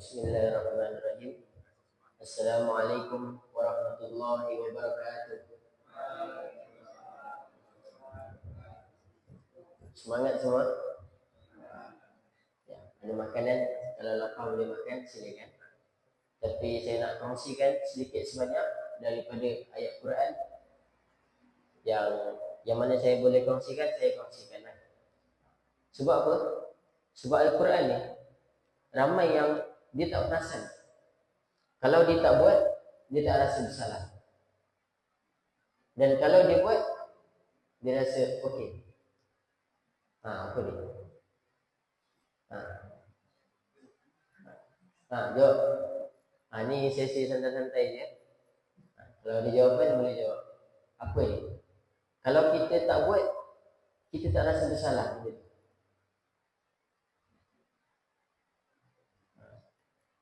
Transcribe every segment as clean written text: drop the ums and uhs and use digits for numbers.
Bismillahirrahmanirrahim. Assalamualaikum warahmatullahi wabarakatuh. Semangat semua. Ya, ada makanan, kalau lapar boleh makan, silakan. Tapi saya nak kongsikan sedikit sebanyak daripada ayat Quran yang mana saya boleh kongsikan, saya kongsikan. Sebab apa? Sebab Al-Quran ni ramai yang dia tak perasan. Kalau dia tak buat, dia tak rasa bersalah. Dan kalau dia buat, dia rasa okey. Apa dia? Jawab. Ni sesi santai-santai je. Kalau ada jawapan, boleh jawab. Apa ni? Kalau kita tak buat, kita tak rasa bersalah.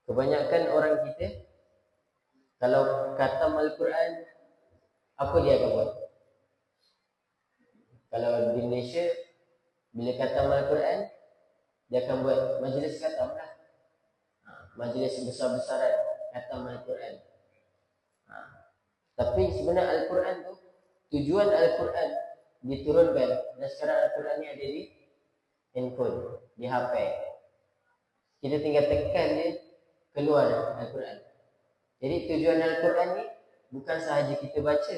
Kebanyakan orang kita, kalau khatam Al-Quran, apa dia akan buat? Kalau di Malaysia, bila khatam Al-Quran, dia akan buat majlis khatam lah. Majlis besar-besaran khatam Al-Quran. Tapi sebenarnya Al-Quran tu, tujuan Al-Quran diturunkan, dan sekarang Al-Quran ni ada di handphone, di HP. Kita tinggal tekan dia, keluar Al-Quran. Jadi tujuan Al-Quran ni bukan sahaja kita baca,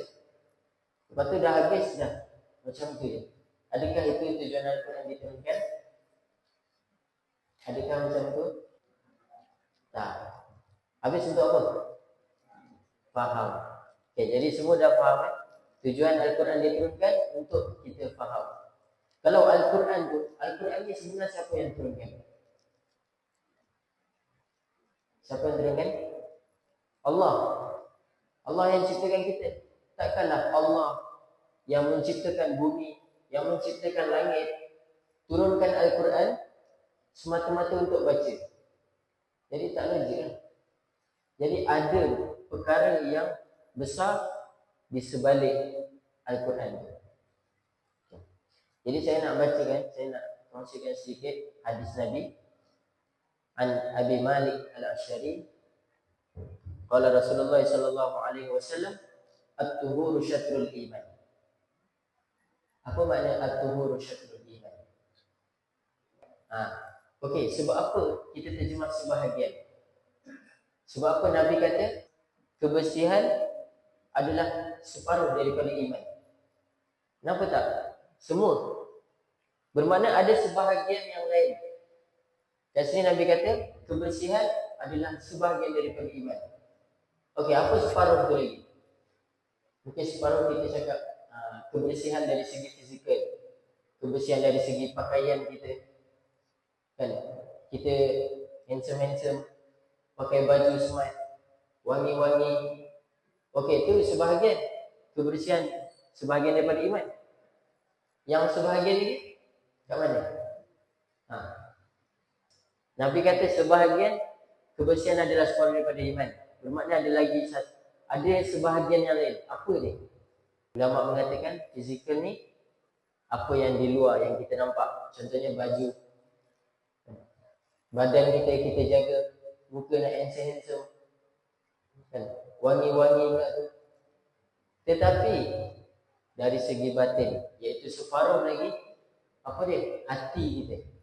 lepas tu dah habis dah, macam tu je. Adakah itu tujuan Al-Quran diturunkan? Adakah macam tu? Tak. Habis untuk apa? Faham. Okay, jadi semua dah faham tujuan Al-Quran diturunkan untuk kita faham. Kalau Al-Quran tu, Al-Quran ni sebenarnya siapa yang turunkan? Siapa yang turunkan? Allah. Allah yang ciptakan kita. Takkanlah Allah yang menciptakan bumi, yang menciptakan langit, turunkan Al-Quran semata-mata untuk baca. Jadi tak logik lah. Jadi ada perkara yang besar di sebalik Al-Quran. Jadi saya nak bacakan, saya nak kongsikan sedikit hadis Nabi. An Abi Malik Al-Asy'ari, qala Rasulullah sallallahu alaihi wasallam, at-tuhuru syatrul iman. Apa makna at-tuhuru syatrul iman? Okey, sebab apa kita terjemah sebahagian? Sebab apa Nabi kata kebersihan adalah separuh daripada iman? Kenapa tak? Semua. Bermakna ada sebahagian yang lain. Kat sini Nabi kata kebersihan adalah sebahagian daripada iman. Okey, apa separuh tu lagi? Mungkin separuh kita cakap kebersihan dari segi fizikal, kebersihan dari segi pakaian kita. Kan? Kita handsome, pakai baju smart, wangi-wangi. Okey, itu sebahagian kebersihan, sebahagian daripada iman. Yang sebahagian lagi kat mana? Nabi kata sebahagian kebersihan adalah separuh daripada iman. Bermakna ada lagi ada sebahagian yang lain. Apa ni? Ulama mengatakan fizikal ni apa yang di luar yang kita nampak. Contohnya baju, badan kita jaga, muka nak handsome, kan? Wangi-wangi pula tu. Tetapi dari segi batin, iaitu separuh lagi, apa dia? Hati kita.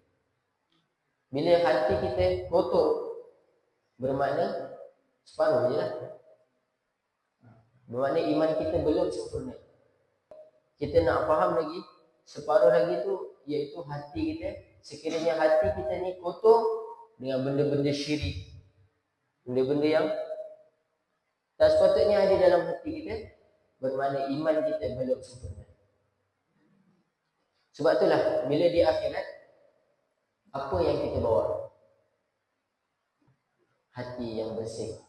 Bila hati kita kotor, bermakna separuh je lah. Bermakna iman kita belum sempurna. Kita nak faham lagi, separuh lagi tu, iaitu hati kita. Sekiranya hati kita ni kotor dengan benda-benda syirik, benda-benda yang tak sepatutnya ada dalam hati kita, bermakna iman kita belum sempurna. Sebab itulah, bila di akhirat, apa yang kita bawa? Hati yang bersih.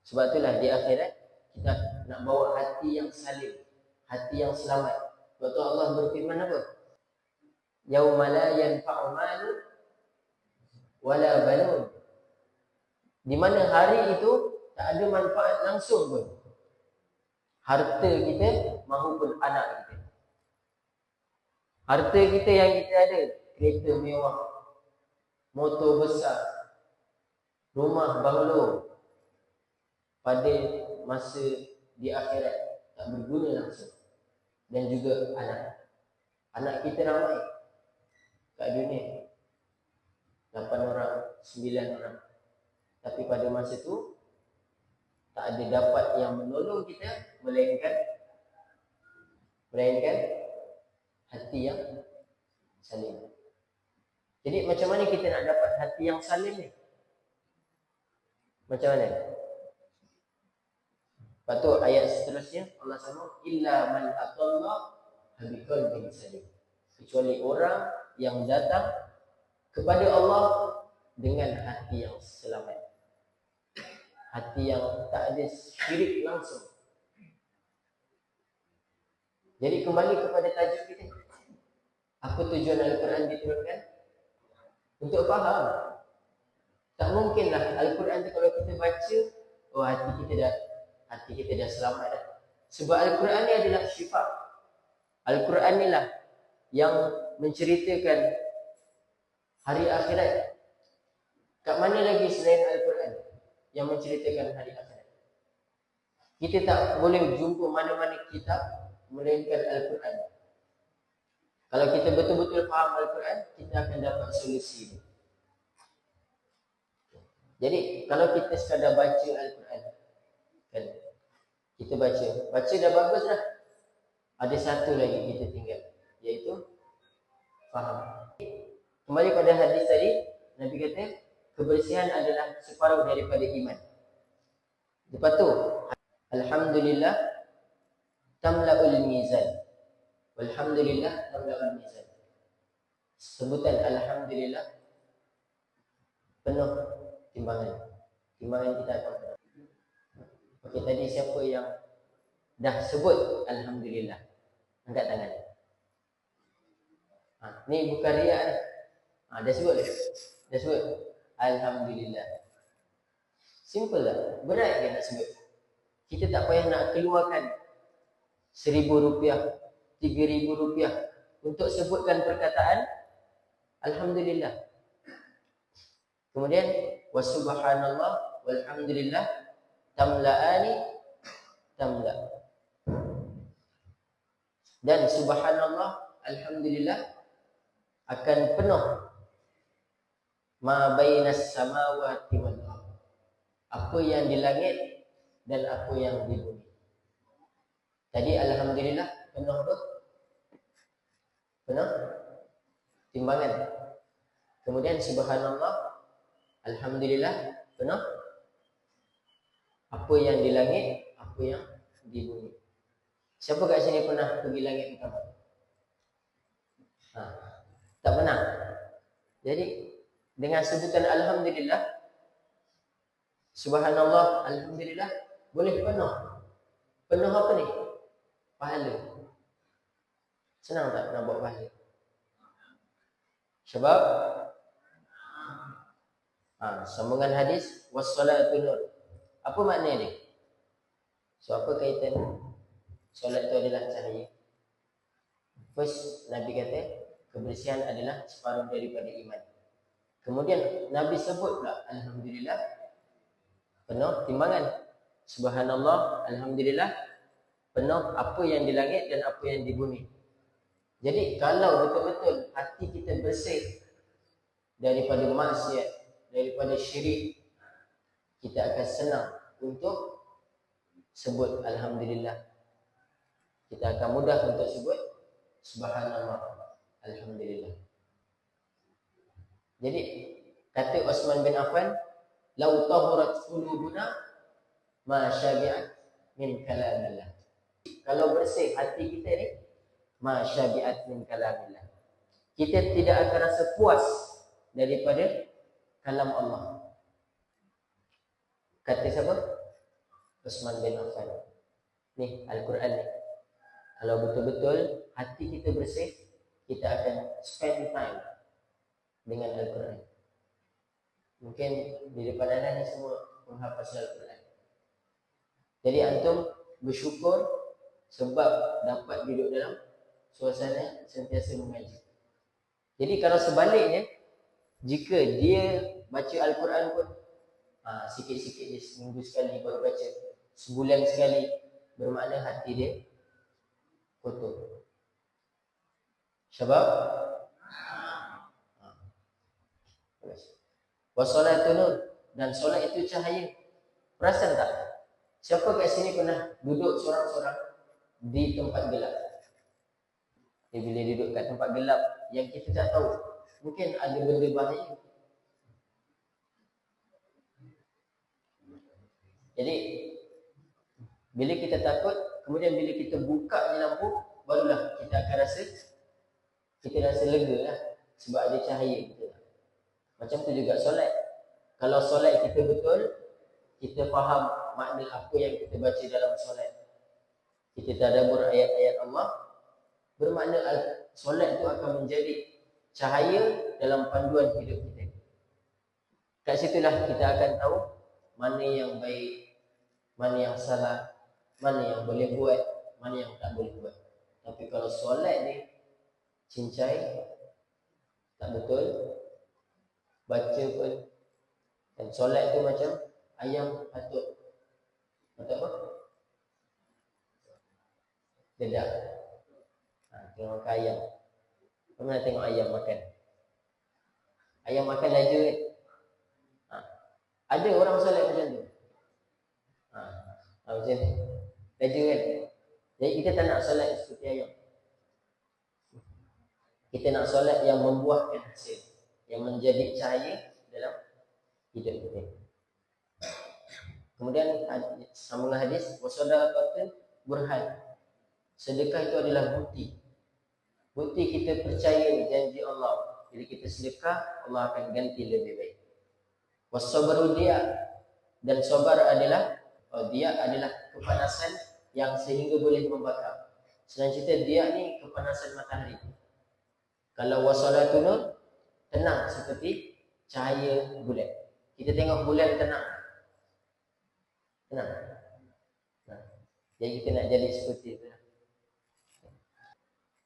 Sebab itulah di akhirat kita nak bawa hati yang salim, hati yang selamat. Sebab tu Allah berfirman apa? Yauma la yanfa'u malu wala banun. Di mana hari itu tak ada manfaat langsung pun. Harta kita mahupun anak kita. Harta kita yang kita ada, kereta mewah, motor besar, rumah banglo pada masa di akhirat tak berguna langsung. Dan juga anak kita ramai kat dunia, 8 orang, 9 orang, tapi pada masa tu tak ada dapat yang menolong kita melainkan hati yang salim. Jadi macam mana kita nak dapat hati yang salim ni? Macam mana? Lepas tu ayat seterusnya Allah sama, illa man atallah biqalbin salim. Kecuali orang yang datang kepada Allah dengan hati yang selamat, hati yang tak ada syirik langsung. Jadi kembali kepada tajuk kita, apa tujuan Al-Quran diturunkan? Untuk faham. Tak mungkinlah Al-Quran tu kalau kita baca, oh hati kita dah selamat dah. Sebab Al-Quran ni adalah syifa. Al-Quran ni lah yang menceritakan hari akhirat. Kat mana lagi selain Al-Quran yang menceritakan hari akhirat? Kita tak boleh jumpa mana-mana kitab melainkan Al-Quran. Kalau kita betul-betul faham Al-Quran, kita akan dapat solusi. Jadi kalau kita sekadar baca Al-Quran, kan, kita baca dah bagus dah. Ada satu lagi kita tinggal, iaitu faham. Kembali pada hadis tadi, Nabi kata kebersihan adalah separuh daripada iman. Lepas tu, alhamdulillah tamla'ul mizan. Walhamdulillah tamla'ul mizan. Sebutan alhamdulillah penuh timbangan. Timbangan kita akan penuh. Okey, tadi siapa yang dah sebut alhamdulillah? Angkat tangan. Ni bukan riak ni. Dah sebut. Dah sebut alhamdulillah. Simple lah. Berat ke nak sebut? Kita tak payah nak keluarkan RM1,000, RM3,000 untuk sebutkan perkataan alhamdulillah. Kemudian wasubhanallah walhamdulillah tamla'ani tamla'. Dan subhanallah alhamdulillah akan penuh ma bainas samawati wal ardh. Apa yang di langit dan apa yang di bumi. Tadi alhamdulillah penuh apa? Penuh timbangan. Kemudian subhanallah alhamdulillah penuh apa yang di langit, apa yang di bumi. Siapa kat sini pernah pergi langit pertama? Tak pernah. Jadi dengan sebutan alhamdulillah, subhanallah, alhamdulillah, boleh penuh. Penuh apa ni? Pahala. Senang tak nak buat pahala? Sebab sambungan hadis wassalatu nur. Apa makna dia? So apa kaitan solat itu adalah cahaya? First, Nabi kata kebersihan adalah separuh daripada iman. Kemudian Nabi sebut pula alhamdulillah penuh timbangan. Subhanallah, alhamdulillah penuh apa yang di langit dan apa yang di bumi. Jadi kalau betul-betul hati kita bersih daripada maksiat, daripada syirik, kita akan senang untuk sebut alhamdulillah. Kita akan mudah untuk sebut subhanallah, alhamdulillah. Jadi kata Uthman bin Affan, "Lau tahurat qulubuna ma syabi'at min kalamillah." Kalau bersih hati kita ni, ma syabi'at min kalamillah, kita tidak akan rasa puas daripada kalam Allah. Kata siapa? Uthman bin Affan. Ni Al-Quran ni. Kalau betul-betul hati kita bersih, kita akan spend time dengan Al-Quran. Mungkin di depan anda ni semua menghafaz Al-Quran. Jadi antum bersyukur sebab dapat duduk dalam suasana sentiasa mengaji. Jadi kalau sebaliknya, jika dia baca Al-Quran pun sikit-sikit dia seminggu sekali baru baca, sebulan sekali, bermakna hati dia kotor. Sebab wassalatu nur, dan solat itu cahaya. Perasan tak? Siapa kat sini pernah duduk seorang-seorang di tempat gelap? Bila duduk kat tempat gelap yang kita tak tahu, mungkin ada benda bahaya. Jadi bila kita takut, kemudian bila kita buka je lampu, barulah kita akan rasa lega lah, sebab ada cahaya. Betul. Macam tu juga solat. Kalau solat kita betul, kita faham makna apa yang kita baca dalam solat, kita tadabbur ayat-ayat Allah, bermakna solat itu akan menjadi cahaya dalam panduan hidup kita. Kat situlah kita akan tahu mana yang baik, mana yang salah, mana yang boleh buat, mana yang tak boleh buat. Tapi kalau solat ni cincai, tak betul, baca pun, dan solat tu macam ayam patut apa? Dedak. Tengok makan ayam. Pernah tengok ayam makan? Ayam makan laju kan? Ada orang solat macam tu. Macam tu. Laju kan? Jadi kita tak nak solat seperti ayam. Kita nak solat yang membuahkan hasil, yang menjadi cahaya dalam hidup kita. Kemudian sambung hadis, wasadaqatun burhan. Sedekah itu adalah bukti. Bukti kita percaya janji Allah. Bila kita sedekah, Allah akan ganti lebih baik. Wasabru dia, dan sabar adalah dia adalah kepanasan yang sehingga boleh membakar. Senang cerita, dia ni kepanasan matahari. Kalau wasalatun nur, tenang seperti cahaya bulan. Kita tengok bulan tenang. Jadi kita nak jadi seperti itu.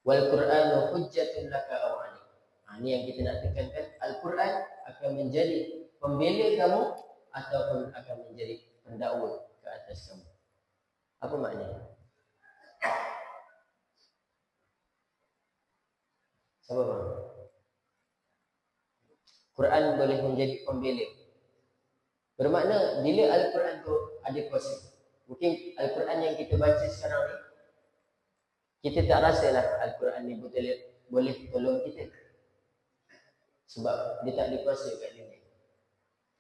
Wal Qur'anu hujjatun laka aw 'alaik. Ini yang kita nak tekankan. Al-Quran akan menjadi pembela kamu ataupun akan menjadi pendakwa ke atas kamu. Apa maknanya? Siapa faham? Quran boleh menjadi pembela. Bermakna bila Al-Quran tu ada kuasa. Mungkin Al-Quran yang kita baca sekarang ni, kita tak rasalah Al-Quran ni boleh tolong kita, sebab dia tak ada kuasa kat dunia.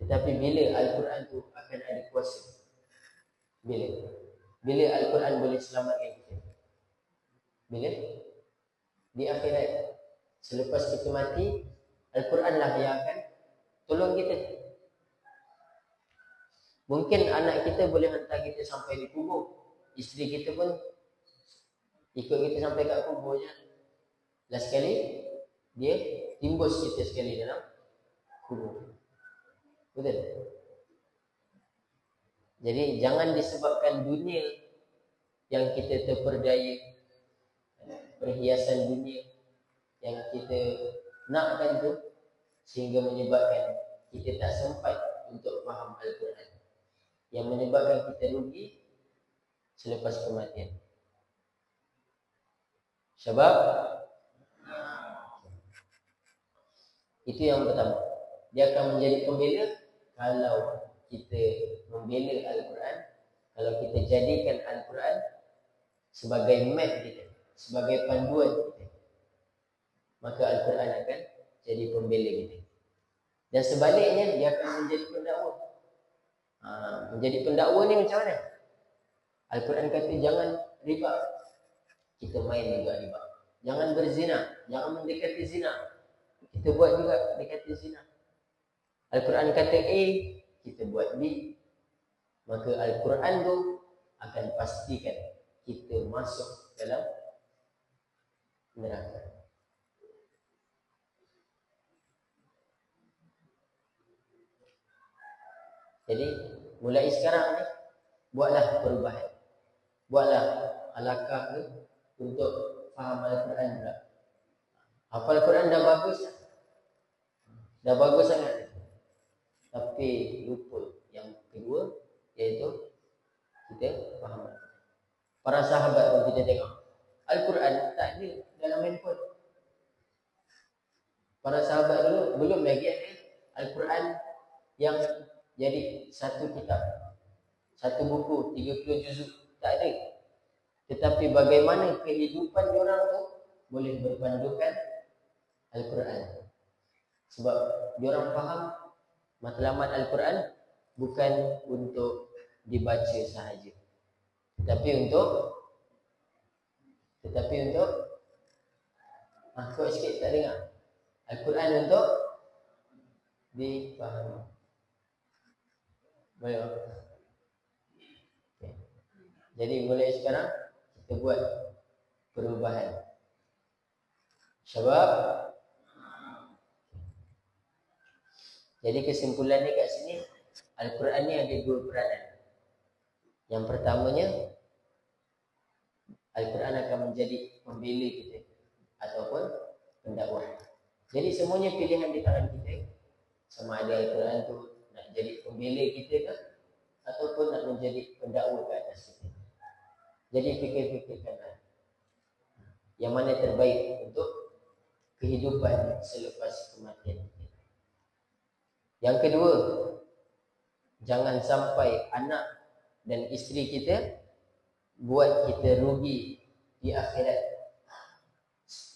Tetapi bila Al-Quran tu akan ada kuasa, bila Al-Quran boleh selamatkan kita, bila di akhirat, selepas kita mati, Al-Quran lah yang akan tolong kita. Mungkin anak kita boleh hantar kita sampai di kubur, isteri kita pun ikut kita sampai kat kubur je. Last sekali dia timbus kita sekali dalam kubur. Betul? Jadi jangan disebabkan dunia yang kita terperdaya, perhiasan dunia yang kita nakkan tu, sehingga menyebabkan kita tak sempat untuk faham Al-Quran, yang menyebabkan kita rugi selepas kematian. Sebab itu yang pertama, dia akan menjadi pembela kalau kita membela Al-Quran, kalau kita jadikan Al-Quran sebagai map kita, sebagai panduan kita, maka Al-Quran akan jadi pembela kita. Dan sebaliknya, dia akan menjadi pendakwa. Menjadi pendakwa ni macam mana? Al-Quran kata jangan riba, kita main juga riba. Jangan berzina, jangan mendekati zina, kita buat juga dekati zina. Al-Quran kata A, kita buat B. Maka Al-Quran tu akan pastikan kita masuk dalam neraka. Jadi mulai sekarang ni, buatlah perubahan, buatlah alakah untuk faham Al-Quran pula. Hafal Al-Quran dah bagus, dah bagus sangat, tapi lupa yang kedua, iaitu kita faham. Para sahabat pun kita tengok Al-Quran tak ada dalam handphone. Para sahabat dulu belum lagi ada Al-Quran yang jadi satu kitab, satu buku 30 juzuk, tak ada. Tetapi bagaimana kehidupan diorang tu boleh berpandukan Al-Quran. Sebab diorang faham matlamat Al-Quran bukan untuk dibaca sahaja, tetapi untuk kuat sikit tak dengar. Al-Quran untuk difahami. Boleh? Okay. Jadi mulai sekarang kita buat perubahan. Sebab jadi kesimpulannya kat sini, Al-Quran ni ada dua peranan. Yang pertamanya, Al-Quran akan menjadi pembela kita ataupun pendakwah. Jadi semuanya pilihan di tangan kita. Sama ada Al-Quran tu nak jadi pembela kita ke ataupun nak menjadi pendakwa ke atas kita. Jadi fikir-fikirkanlah yang mana terbaik untuk kehidupan selepas kematian kita. Yang kedua, jangan sampai anak dan isteri kita buat kita rugi di akhirat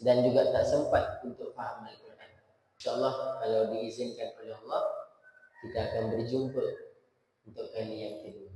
dan juga tak sempat untuk faham Al-Quran. InsyaAllah kalau diizinkan oleh Allah, kita akan berjumpa untuk kali yang kedua.